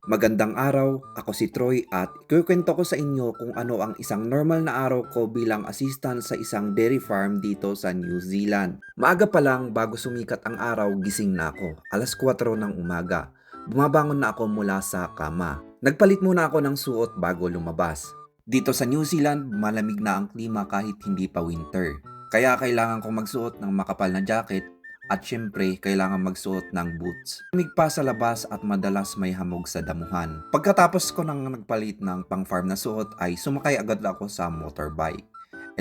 Magandang araw, ako si Troy at ikukwento ko sa inyo kung ano ang isang normal na araw ko bilang assistant sa isang dairy farm dito sa New Zealand. Maaga pa lang bago sumikat ang araw, gising na ako, alas 4 ng umaga. Bumabangon na ako mula sa kama. Nagpalit muna ako ng suot bago lumabas. Dito sa New Zealand, malamig na ang klima kahit hindi pa winter. Kaya kailangan kong magsuot ng makapal na jacket at syempre, kailangan magsuot ng boots. Lamig pa sa labas at madalas may hamog sa damuhan. Pagkatapos ko nang nagpalit ng pang-farm na suot ay sumakay agad ako sa motorbike.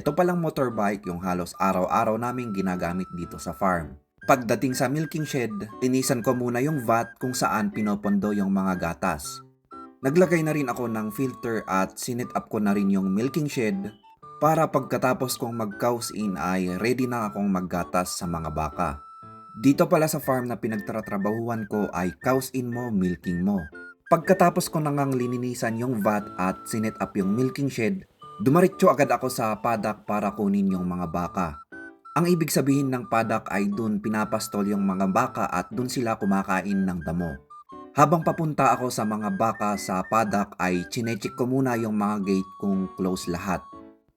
Ito palang motorbike yung halos araw-araw naming ginagamit dito sa farm. Pagdating sa milking shed, linisan ko muna yung vat kung saan pinopondo yung mga gatas. Naglagay na rin ako ng filter at sinet up ko na rin yung milking shed para pagkatapos kong mag-cows in ay ready na akong maggatas sa mga baka. Dito pala sa farm na pinagtatrabahuhan ko ay cows in mo, milking mo. Pagkatapos ko nangang lininisan yung vat at sinet up yung milking shed, dumaritso agad ako sa paddock para kunin yung mga baka. Ang ibig sabihin ng paddock ay dun pinapastol yung mga baka at dun sila kumakain ng damo. Habang papunta ako sa mga baka sa paddock ay chinecheck ko muna yung mga gate kung close lahat.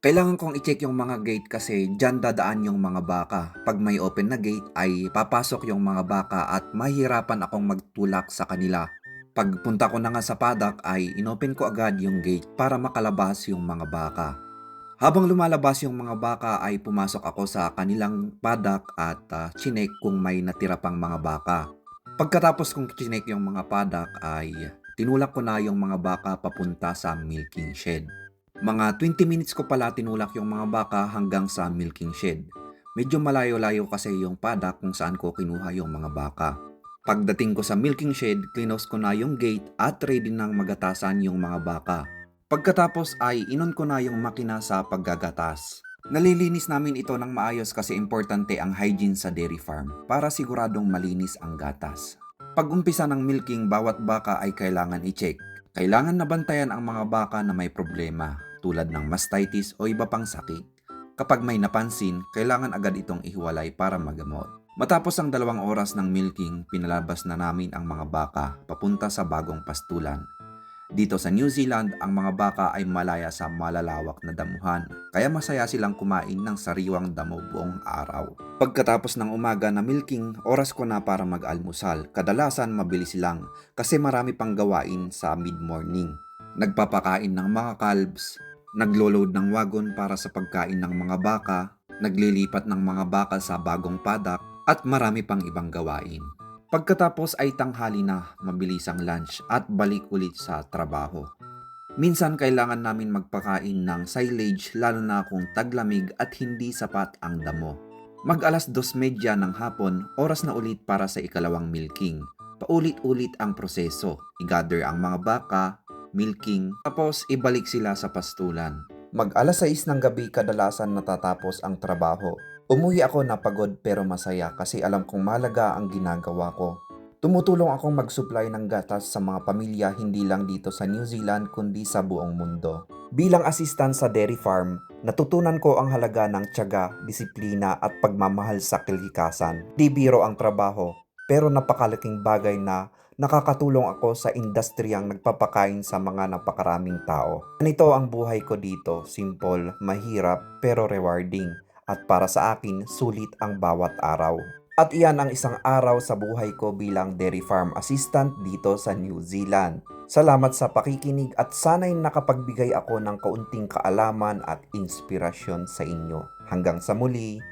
Kailangan kong i-check yung mga gate kasi dyan dadaan yung mga baka. Pag may open na gate ay papasok yung mga baka at mahirapan akong magtulak sa kanila. Pagpunta ko na nga sa paddock ay inopen ko agad yung gate para makalabas yung mga baka. Habang lumalabas yung mga baka ay pumasok ako sa kanilang paddock at chinek kung may natira pang mga baka. Pagkatapos kong chinek yung mga paddock ay tinulak ko na yung mga baka papunta sa milking shed. Mga 20 minutes ko pala tinulak yung mga baka hanggang sa milking shed. Medyo malayo-layo kasi yung paddock kung saan ko kinuha yung mga baka. Pagdating ko sa milking shed, close ko na yung gate at ready nang magatasan yung mga baka. Pagkatapos ay inon ko na yung makina sa paggagatas. Nalilinis namin ito ng maayos kasi importante ang hygiene sa dairy farm para siguradong malinis ang gatas. Pag umpisa ng milking, bawat baka ay kailangan i-check. Kailangan nabantayan ang mga baka na may problema tulad ng mastitis o iba pang sakit. Kapag may napansin, kailangan agad itong ihiwalay para magamot. Matapos ang 2 oras ng milking, pinalabas na namin ang mga baka papunta sa bagong pastulan. Dito sa New Zealand, ang mga baka ay malaya sa malalawak na damuhan, kaya masaya silang kumain ng sariwang damo buong araw. Pagkatapos ng umaga na milking, oras ko na para mag-almusal. Kadalasan mabilis lang kasi marami pang gawain sa mid-morning. Nagpapakain ng mga calves, naglo-load ng wagon para sa pagkain ng mga baka, naglilipat ng mga baka sa bagong paddock, at marami pang ibang gawain. Pagkatapos ay tanghali na, mabilis ang lunch at balik ulit sa trabaho. Minsan kailangan namin magpakain ng silage lalo na kung taglamig at hindi sapat ang damo. Mag-alas 2:30 ng hapon, oras na ulit para sa ikalawang milking. Paulit-ulit ang proseso, i-gather ang mga baka, milking, tapos ibalik sila sa pastulan. Mag-alas 6 ng gabi kadalasan natatapos ang trabaho. Umuwi ako na pagod pero masaya kasi alam kong mahalaga ang ginagawa ko. Tumutulong akong mag-supply ng gatas sa mga pamilya hindi lang dito sa New Zealand kundi sa buong mundo. Bilang assistant sa dairy farm, natutunan ko ang halaga ng tiyaga, disiplina at pagmamahal sa kalikasan. Di biro ang trabaho, pero napakalaking bagay na nakakatulong ako sa industriyang nagpapakain sa mga napakaraming tao. Ganito ang buhay ko dito, simple, mahirap pero rewarding. At para sa akin, sulit ang bawat araw. At iyan ang isang araw sa buhay ko bilang dairy farm assistant dito sa New Zealand. Salamat sa pakikinig at sana'y nakapagbigay ako ng kaunting kaalaman at inspirasyon sa inyo. Hanggang sa muli!